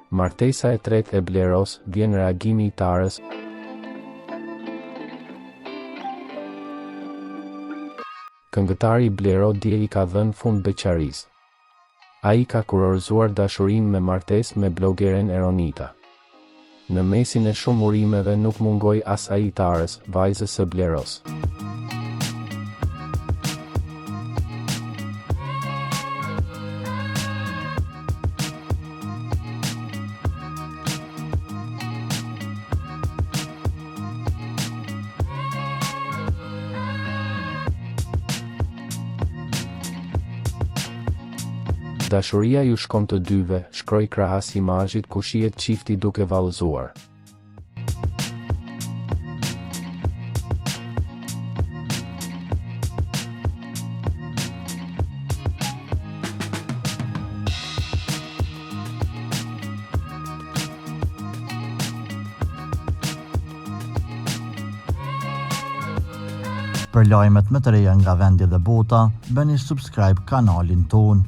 Martesa e tretë e Bleros, vjen reagimi i Tarës. Këngëtari Blero dje i ka dhënë fund beqarisë. Ai ka kurorzuar dashurinë me martesë me blogeren Eronita. Në mesin e shumë urimeve nuk mungoi as ai Tarës, vajzës së Bleros. Dashuria ju shkon të dyve, shkroi krahas imazhit ku shihet çifti duke vallëzuar. Për lajmet më të reja nga vendi dhe bota, bëni subscribe kanalin ton.